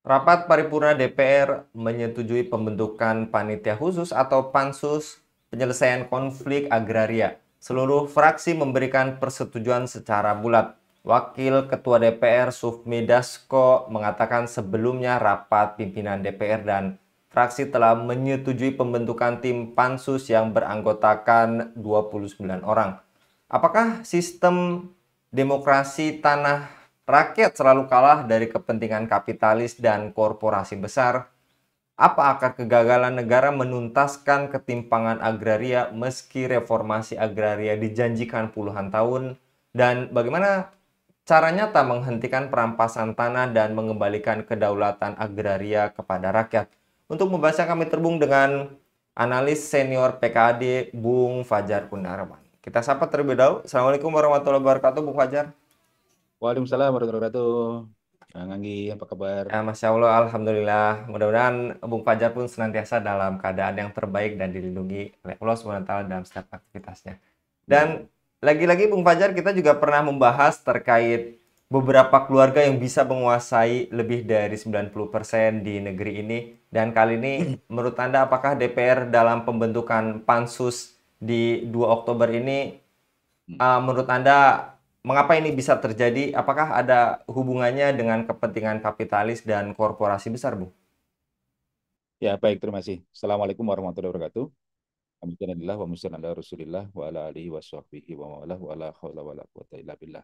Rapat paripurna DPR menyetujui pembentukan panitia khusus atau pansus penyelesaian konflik agraria. Seluruh fraksi memberikan persetujuan secara bulat. Wakil Ketua DPR Sufmi Dasko mengatakan sebelumnya rapat pimpinan DPR dan fraksi telah menyetujui pembentukan tim pansus yang beranggotakan 29 orang. Apakah sistem demokrasi tanah rakyat selalu kalah dari kepentingan kapitalis dan korporasi besar? Apa akar kegagalan negara menuntaskan ketimpangan agraria meski reformasi agraria dijanjikan puluhan tahun? Dan bagaimana cara nyata menghentikan perampasan tanah dan mengembalikan kedaulatan agraria kepada rakyat? Untuk membahasnya kami terhubung dengan analis senior PKAD Bung Fajar Kunarman. Kita sapa terlebih dahulu. Assalamualaikum warahmatullahi wabarakatuh, Bung Fajar. Waalaikumsalam warahmatullahi wabarakatuh. Kang Anggi, apa kabar? Ya, Masya Allah, Alhamdulillah. Mudah-mudahan Bung Fajar pun senantiasa dalam keadaan yang terbaik dan dilindungi oleh Allah SWT dalam setiap aktivitasnya. Dan Ya, lagi-lagi Bung Fajar, kita juga pernah membahas terkait beberapa keluarga yang bisa menguasai lebih dari 90% di negeri ini. Dan kali ini, menurut Anda, apakah DPR dalam pembentukan pansus di 2 Oktober ini menurut Anda, mengapa ini bisa terjadi? Apakah ada hubungannya dengan kepentingan kapitalis dan korporasi besar, Bu? ya baik, terima kasih. Assalamualaikum warahmatullahi wabarakatuh. Alhamdulillah wa muslim ala rasulillah wa ala alihi wa sahbihi wa mawalah wa la hawla wa la quwata illa billah.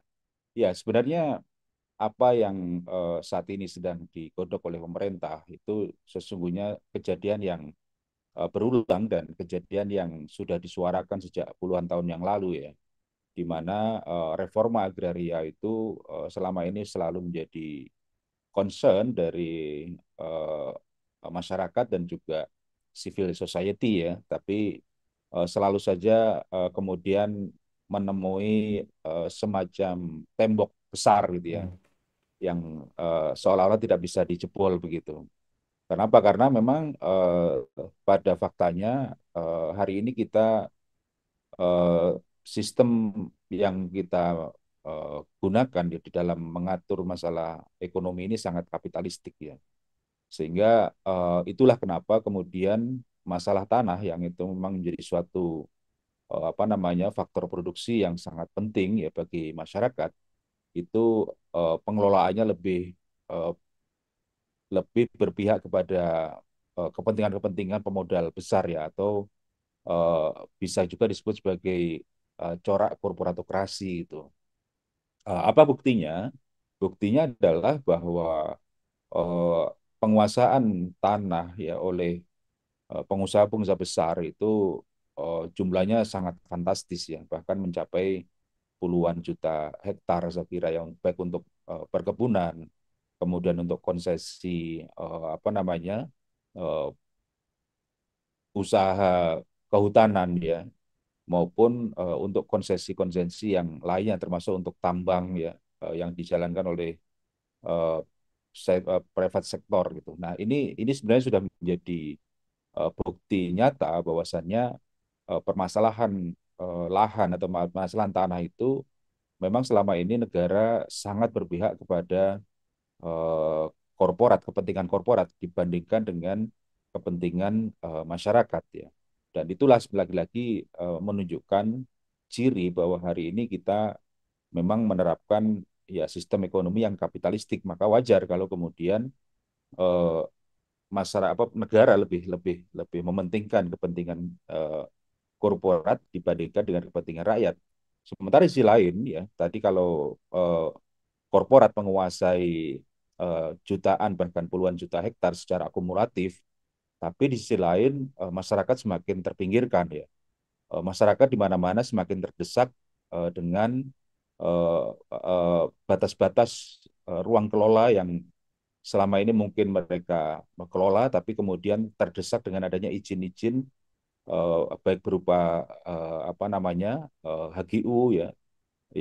Ya, sebenarnya apa yang saat ini sedang digodok oleh pemerintah itu sesungguhnya kejadian yang berulang dan kejadian yang sudah disuarakan sejak puluhan tahun yang lalu ya, di mana reforma agraria itu selama ini selalu menjadi concern dari uh, masyarakat dan juga civil society ya, tapi selalu saja kemudian menemui semacam tembok besar gitu ya, Hmm. yang seolah-olah tidak bisa dijebol begitu. Kenapa? Karena memang pada faktanya hari ini kita eh, sistem yang kita gunakan di dalam mengatur masalah ekonomi ini sangat kapitalistik ya. Sehingga itulah kenapa kemudian masalah tanah yang itu memang menjadi suatu apa namanya faktor produksi yang sangat penting ya bagi masyarakat itu pengelolaannya eh, lebih berpihak kepada kepentingan-kepentingan pemodal besar ya atau eh, bisa juga disebut sebagai corak korporatokrasi itu. Apa buktinya? Buktinya adalah bahwa eh, penguasaan tanah ya oleh pengusaha-pengusaha besar itu jumlahnya sangat fantastis ya, bahkan mencapai puluhan juta hektar saya kira yang baik untuk perkebunan, kemudian untuk konsesi apa namanya eh, usaha kehutanan ya, maupun untuk konsesi-konsesi yang lainnya termasuk untuk tambang ya yang dijalankan oleh eh, private sektor gitu. Nah, ini sebenarnya sudah menjadi bukti nyata bahwasannya permasalahan lahan atau permasalahan tanah itu memang selama ini negara sangat berpihak kepada eh, korporat, kepentingan korporat dibandingkan dengan kepentingan masyarakat ya. Dan itulah lagi-lagi menunjukkan ciri bahwa hari ini kita memang menerapkan ya sistem ekonomi yang kapitalistik. Maka wajar kalau kemudian eh, masyarakat apa negara lebih lebih lebih mementingkan kepentingan eh, korporat dibandingkan dengan kepentingan rakyat. Sementara di sisi lain ya tadi kalau korporat menguasai jutaan bahkan puluhan juta hektar secara akumulatif, tapi di sisi lain masyarakat semakin terpinggirkan ya. Masyarakat di mana-mana semakin terdesak dengan batas-batas ruang kelola yang selama ini mungkin mereka mengelola, tapi kemudian terdesak dengan adanya izin-izin baik berupa apa namanya HGU ya,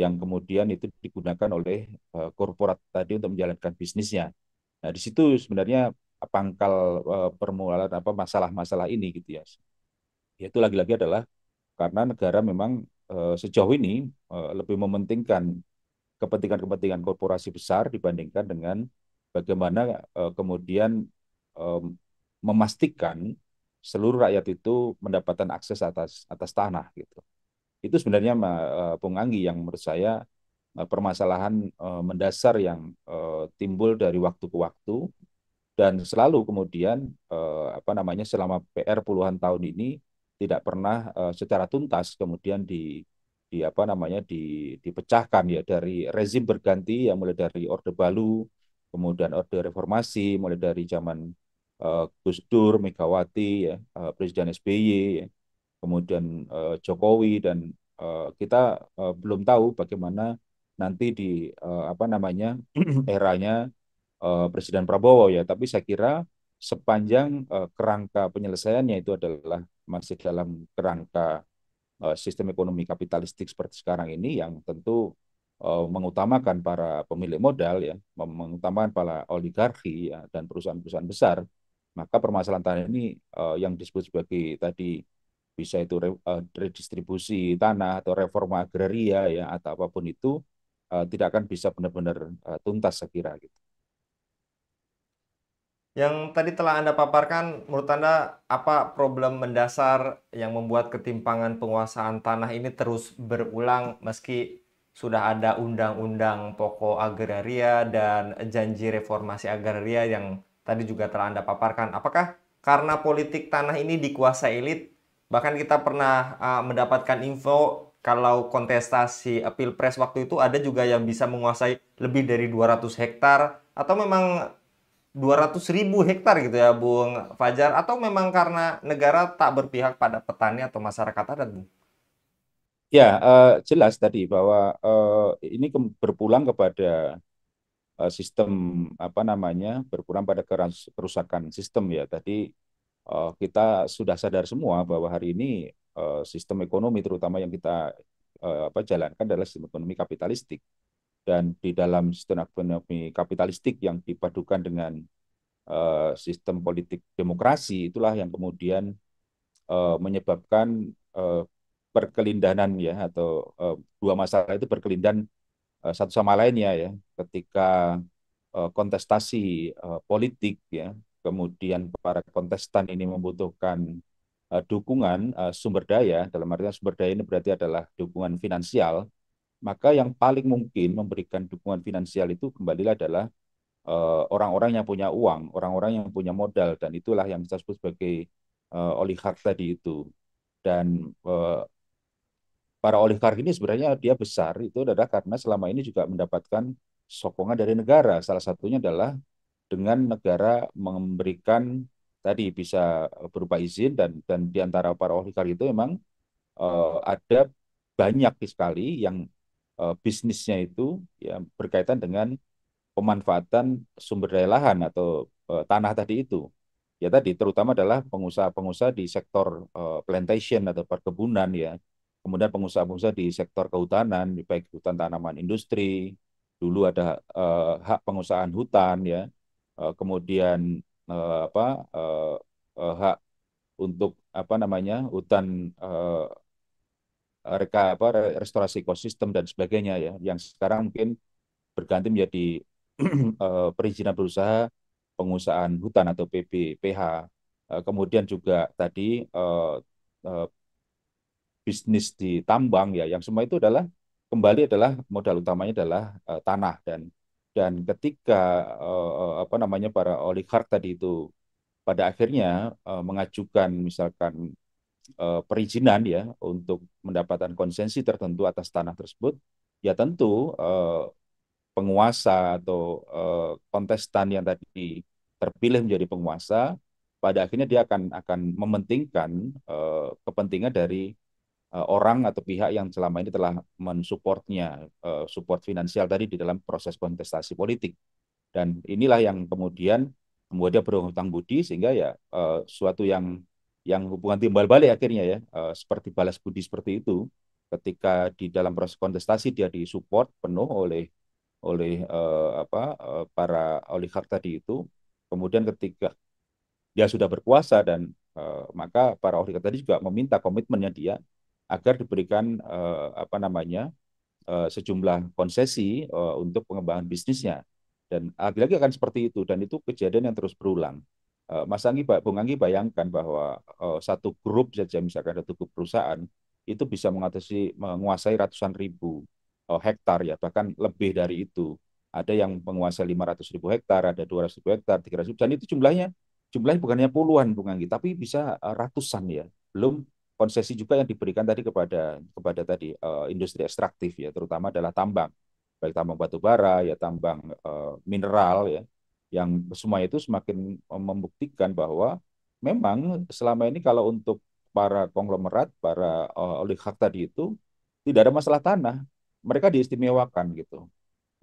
yang kemudian itu digunakan oleh korporat tadi untuk menjalankan bisnisnya. Nah, di situ sebenarnya pangkal permulaan apa masalah-masalah ini gitu ya. Yaitu lagi-lagi adalah karena negara memang sejauh ini lebih mementingkan kepentingan-kepentingan korporasi besar dibandingkan dengan bagaimana kemudian eh, memastikan seluruh rakyat itu mendapatkan akses atas tanah gitu. Itu sebenarnya Bung Anggi yang menurut saya permasalahan mendasar yang timbul dari waktu ke waktu dan selalu kemudian apa namanya selama PR puluhan tahun ini tidak pernah secara tuntas kemudian di apa namanya dipecahkan ya dari rezim berganti yang mulai dari Orde Baru, kemudian Orde Reformasi, mulai dari zaman Gus Dur, Megawati ya, Presiden SBY ya, kemudian Jokowi dan kita belum tahu bagaimana nanti di apa namanya eranya Presiden Prabowo ya, tapi saya kira sepanjang kerangka penyelesaiannya itu adalah masih dalam kerangka sistem ekonomi kapitalistik seperti sekarang ini yang tentu mengutamakan para pemilik modal ya, mengutamakan para oligarki ya, dan perusahaan-perusahaan besar, maka permasalahan tanah ini yang disebut sebagai tadi bisa itu redistribusi tanah atau reforma agraria ya atau apapun itu tidak akan bisa benar-benar tuntas saya kira gitu. Yang tadi telah Anda paparkan, menurut Anda apa problem mendasar yang membuat ketimpangan penguasaan tanah ini terus berulang meski sudah ada undang-undang pokok agraria dan janji reformasi agraria yang tadi juga telah Anda paparkan? Apakah karena politik tanah ini dikuasai elit? Bahkan kita pernah mendapatkan info kalau kontestasi Pilpres waktu itu ada juga yang bisa menguasai lebih dari 200 hektar atau memang 200.000 hektar gitu ya Bung Fajar, atau memang karena negara tak berpihak pada petani atau masyarakat adat, Bung? Ya, jelas tadi bahwa ini berpulang kepada sistem apa namanya berpulang pada kerusakan sistem ya. Tadi kita sudah sadar semua bahwa hari ini sistem ekonomi terutama yang kita apa jalankan adalah sistem ekonomi kapitalistik dan di dalam sistem ekonomi kapitalistik yang dipadukan dengan sistem politik demokrasi itulah yang kemudian menyebabkan perkelindahan ya atau dua masalah itu berkelindan satu sama lainnya ya ketika kontestasi politik ya kemudian para kontestan ini membutuhkan dukungan sumber daya dalam artian sumber daya ini berarti adalah dukungan finansial maka yang paling mungkin memberikan dukungan finansial itu kembali adalah orang-orang yang punya uang, orang-orang yang punya modal, dan itulah yang kita sebut sebagai oligark tadi itu. Dan para oligark ini sebenarnya dia besar itu adalah karena selama ini juga mendapatkan sokongan dari negara. Salah satunya adalah dengan negara memberikan tadi bisa berupa izin dan di antara para oligark itu memang ada banyak sekali yang bisnisnya itu ya berkaitan dengan pemanfaatan sumber daya lahan atau tanah tadi itu. Ya tadi terutama adalah pengusaha-pengusaha di sektor plantation atau perkebunan ya. Kemudian pengusaha-pengusaha di sektor kehutanan, baik hutan tanaman industri, dulu ada hak pengusahaan hutan ya. Kemudian hak untuk apa namanya hutan restorasi ekosistem dan sebagainya ya, yang sekarang mungkin berganti menjadi perizinan berusaha pengusahaan hutan atau PBPH. Kemudian juga tadi bisnis di tambang ya, yang semua itu adalah kembali adalah modal utamanya adalah tanah dan ketika apa namanya para oligark tadi itu pada akhirnya mengajukan misalkan perizinan ya untuk mendapatkan konsensi tertentu atas tanah tersebut, ya tentu penguasa atau kontestan yang tadi terpilih menjadi penguasa, pada akhirnya dia akan mementingkan kepentingan dari orang atau pihak yang selama ini telah mensupportnya, support finansial tadi di dalam proses kontestasi politik. Dan inilah yang kemudian membuat dia berhutang budi sehingga ya suatu yang hubungan timbal balik akhirnya ya seperti balas budi seperti itu ketika di dalam proses kontestasi dia disupport penuh oleh para oligark tadi itu. Kemudian ketika dia sudah berkuasa dan maka para oligark tadi juga meminta komitmennya dia agar diberikan apa namanya sejumlah konsesi untuk pengembangan bisnisnya. Dan lagi-lagi akan seperti itu, dan itu kejadian yang terus berulang. Mas Anggi, Bung Anggi bayangkan bahwa satu grup saja, misalkan satu grup perusahaan, itu bisa menguasai ratusan ribu hektar ya, bahkan lebih dari itu. Ada yang menguasai 500 ribu hektar, ada 200 ribu hektar, 300 ribu, dan itu jumlahnya bukannya puluhan, Bung Anggi, tapi bisa ratusan ya. Belum konsesi juga yang diberikan tadi kepada tadi industri ekstraktif ya, terutama adalah tambang, baik tambang batu bara ya, tambang mineral ya, yang semua itu semakin membuktikan bahwa memang selama ini kalau untuk para konglomerat, para oligark tadi itu tidak ada masalah tanah, mereka diistimewakan gitu.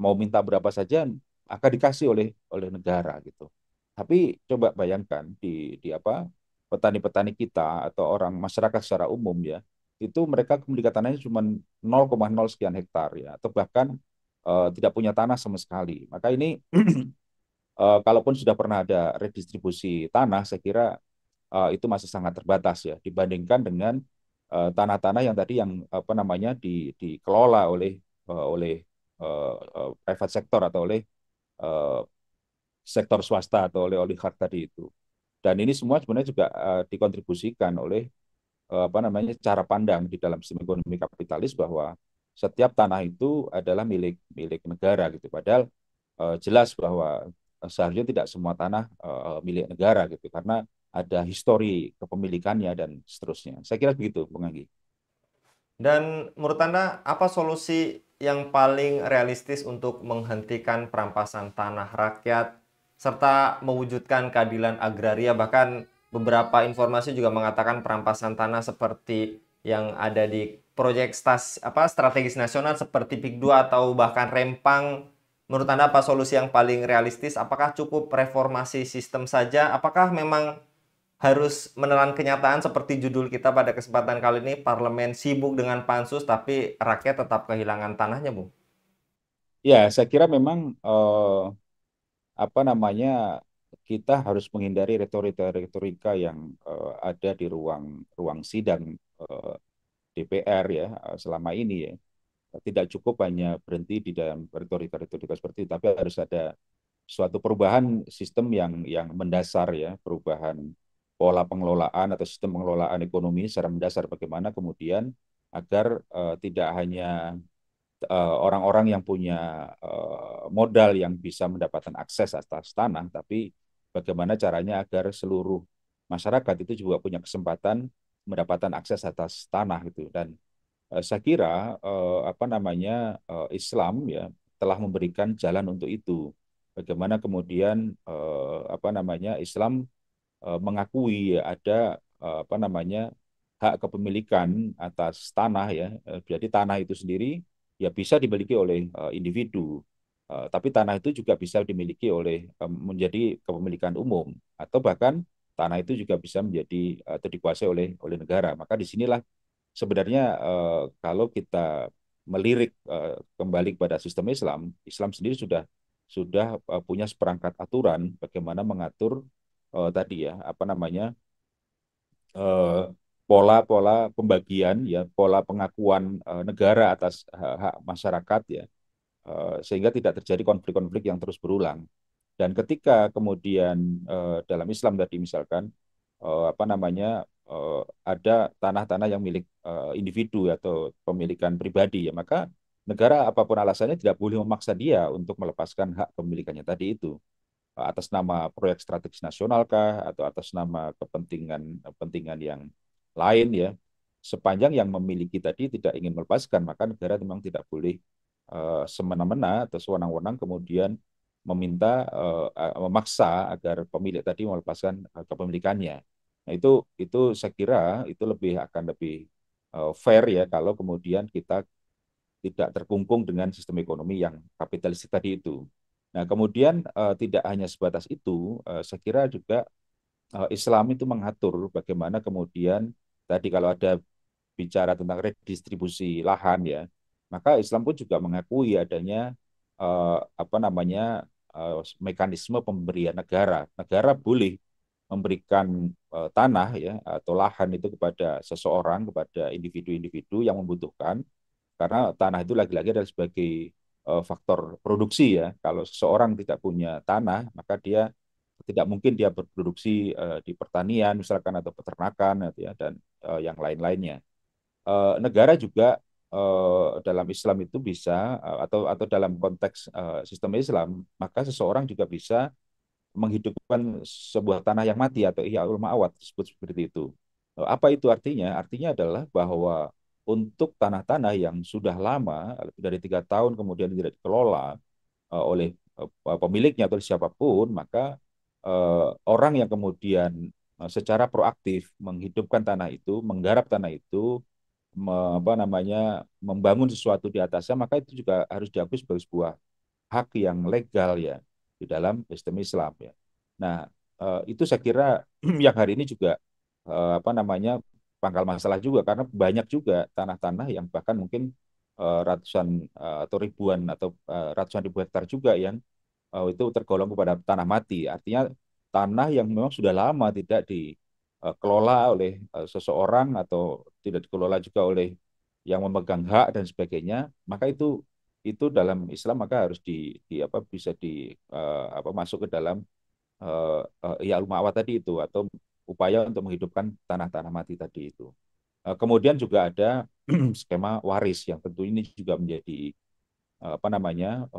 Mau minta berapa saja akan dikasih oleh negara gitu. Tapi coba bayangkan di apa petani-petani kita atau orang masyarakat secara umum ya, itu mereka kepemilikan tanahnya cuma 0,0 sekian hektar ya, atau bahkan tidak punya tanah sama sekali. Maka ini kalaupun sudah pernah ada redistribusi tanah, saya kira itu masih sangat terbatas ya dibandingkan dengan tanah-tanah yang tadi yang apa namanya dikelola oleh private sector atau oleh uh, sektor swasta atau oleh oligark tadi itu. Dan ini semua sebenarnya juga dikontribusikan oleh apa namanya cara pandang di dalam sistem ekonomi kapitalis bahwa setiap tanah itu adalah milik milik negara gitu. Padahal jelas bahwa seharusnya tidak semua tanah milik negara gitu karena ada histori kepemilikannya dan seterusnya. Saya kira begitu, Bung Anggi. Dan menurut Anda, apa solusi yang paling realistis untuk menghentikan perampasan tanah rakyat serta mewujudkan keadilan agraria? Bahkan beberapa informasi juga mengatakan perampasan tanah seperti yang ada di proyek strategis nasional seperti PIK 2 atau bahkan Rempang. Menurut Anda apa solusi yang paling realistis? Apakah cukup reformasi sistem saja? Apakah memang harus menelan kenyataan seperti judul kita pada kesempatan kali ini, parlemen sibuk dengan pansus tapi rakyat tetap kehilangan tanahnya, Bung? Ya, saya kira memang apa namanya kita harus menghindari retorika-retorika yang ada di ruang ruang sidang eh, DPR ya selama ini ya. Tidak cukup hanya berhenti di dalam retorika-retorika seperti itu, tapi harus ada suatu perubahan sistem yang mendasar ya, perubahan pola pengelolaan atau sistem pengelolaan ekonomi secara mendasar bagaimana kemudian agar tidak hanya orang-orang yang punya modal yang bisa mendapatkan akses atas tanah, tapi bagaimana caranya agar seluruh masyarakat itu juga punya kesempatan mendapatkan akses atas tanah itu. Dan saya kira apa namanya Islam ya telah memberikan jalan untuk itu. Bagaimana kemudian apa namanya Islam mengakui ya, ada apa namanya hak kepemilikan atas tanah ya. Jadi tanah itu sendiri ya bisa dimiliki oleh individu. Tapi tanah itu juga bisa dimiliki oleh menjadi kepemilikan umum atau bahkan tanah itu juga bisa menjadi atau dikuasai oleh negara. Maka disinilah sebenarnya kalau kita melirik kembali kepada sistem Islam, Islam sendiri sudah punya seperangkat aturan bagaimana mengatur tadi ya apa namanya eh, pola-pola pembagian ya pola pengakuan negara atas hak-hak masyarakat ya sehingga tidak terjadi konflik-konflik yang terus berulang. Dan ketika kemudian dalam Islam tadi misalkan apa namanya ada tanah-tanah yang milik individu atau pemilikan pribadi ya maka negara apapun alasannya tidak boleh memaksa dia untuk melepaskan hak pemilikannya tadi itu atas nama proyek strategis nasional kah atau atas nama kepentingan yang lain ya sepanjang yang memiliki tadi tidak ingin melepaskan maka negara memang tidak boleh semena-mena atau sewenang-wenang kemudian meminta memaksa agar pemilik tadi melepaskan kepemilikannya. Nah, itu saya kira itu akan lebih fair ya kalau kemudian kita tidak terkungkung dengan sistem ekonomi yang kapitalistik tadi itu. Nah, kemudian tidak hanya sebatas itu, saya kira juga Islam itu mengatur bagaimana kemudian tadi kalau ada bicara tentang redistribusi lahan ya, maka Islam pun juga mengakui adanya apa namanya mekanisme pemberian negara. Negara boleh memberikan tanah ya atau lahan itu kepada seseorang, kepada individu-individu yang membutuhkan, karena tanah itu lagi-lagi adalah sebagai faktor produksi ya. Kalau seseorang tidak punya tanah, maka dia tidak mungkin dia berproduksi di pertanian misalkan atau peternakan gitu ya, dan yang lain-lainnya. Negara juga dalam Islam itu bisa atau dalam konteks sistem Islam, maka seseorang juga bisa menghidupkan sebuah tanah yang mati atau ihyaul ma'wat disebut seperti itu. Apa itu artinya? Artinya adalah bahwa untuk tanah-tanah yang sudah lama lebih dari 3 tahun kemudian tidak dikelola oleh pemiliknya atau siapapun, maka orang yang kemudian secara proaktif menghidupkan tanah itu, menggarap tanah itu, apa namanya, membangun sesuatu di atasnya, maka itu juga harus diakui sebagai sebuah hak yang legal ya di dalam sistem Islam ya. Nah, itu saya kira yang hari ini juga apa namanya, pangkal masalah juga karena banyak juga tanah-tanah yang bahkan mungkin ratusan atau ribuan atau ratusan ribu hektar juga yang itu tergolong kepada tanah mati. Artinya tanah yang memang sudah lama tidak dikelola oleh seseorang atau tidak dikelola juga oleh yang memegang hak dan sebagainya, maka itu dalam Islam maka harus di apa bisa di apa masuk ke dalam ya al tadi itu atau upaya untuk menghidupkan tanah-tanah mati tadi itu. Kemudian juga ada skema waris yang tentu ini juga menjadi apa namanya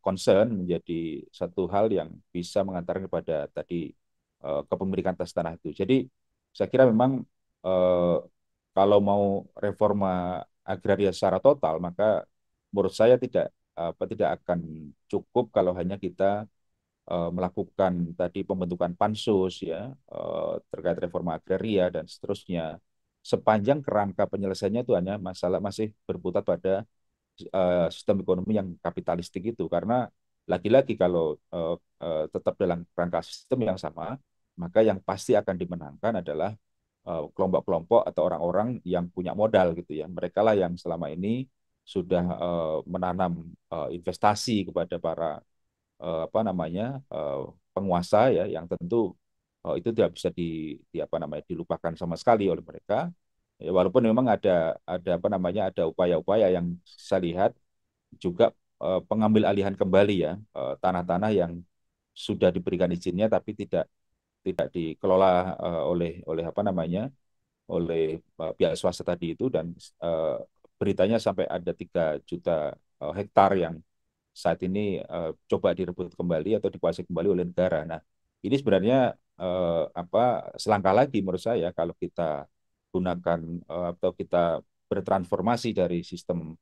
concern, menjadi satu hal yang bisa mengantarkan kepada tadi kepemilikan atas tanah itu. Jadi saya kira memang eh, kalau mau reforma agraria secara total, maka menurut saya tidak akan cukup kalau hanya kita melakukan tadi pembentukan pansus ya terkait reforma agraria dan seterusnya. Sepanjang kerangka penyelesaiannya itu hanya masalah masih berputar pada sistem ekonomi yang kapitalistik itu, karena lagi-lagi kalau tetap dalam kerangka sistem yang sama, maka yang pasti akan dimenangkan adalah kelompok-kelompok atau orang-orang yang punya modal gitu ya. Mereka lah yang selama ini sudah menanam investasi kepada para apa namanya penguasa ya, yang tentu itu tidak bisa di apa namanya dilupakan sama sekali oleh mereka. Ya, walaupun memang ada apa namanya ada upaya-upaya yang saya lihat juga pengambil alihan kembali ya tanah-tanah yang sudah diberikan izinnya tapi tidak dikelola oleh apa namanya oleh pihak swasta tadi itu, dan beritanya sampai ada 3 juta hektar yang saat ini coba direbut kembali atau dikuasai kembali oleh negara. Nah, ini sebenarnya apa selangkah lagi menurut saya kalau kita gunakan atau kita bertransformasi dari sistem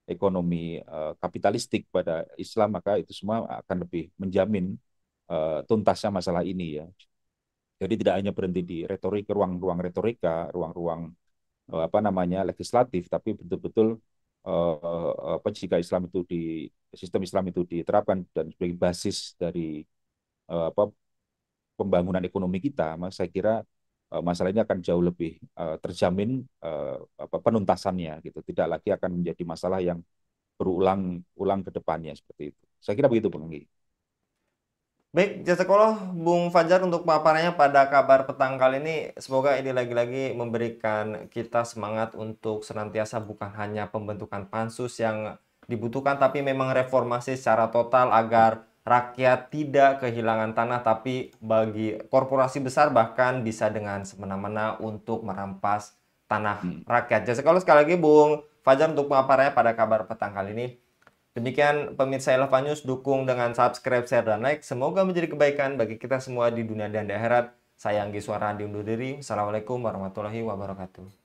ekonomi kapitalistik pada Islam, maka itu semua akan lebih menjamin tuntasnya masalah ini ya. Jadi tidak hanya berhenti di retorika, ruang-ruang retorika, ruang-ruang apa namanya legislatif, tapi betul-betul apa jika Islam itu di sistem Islam itu diterapkan dan sebagai basis dari apa pembangunan ekonomi kita, maka saya kira masalah ini akan jauh lebih terjamin apa penuntasannya gitu. Tidak lagi akan menjadi masalah yang berulang-ulang ke depannya seperti itu. Saya kira begitu, Bang Anggi. Baik, jazakallah Bung Fajar untuk paparannya pada kabar petang kali ini. Semoga ini lagi-lagi memberikan kita semangat untuk senantiasa bukan hanya pembentukan pansus yang dibutuhkan, tapi memang reformasi secara total agar rakyat tidak kehilangan tanah, tapi bagi korporasi besar bahkan bisa dengan semena-mena untuk merampas tanah Hmm. rakyat. Jazakallah sekali lagi Bung Fajar untuk paparannya pada kabar petang kali ini. Demikian pemirsa Eleva News, dukung dengan subscribe, share, dan like. Semoga menjadi kebaikan bagi kita semua di dunia dan di akhirat. Saya Anggi Suara undur diri. Assalamualaikum warahmatullahi wabarakatuh.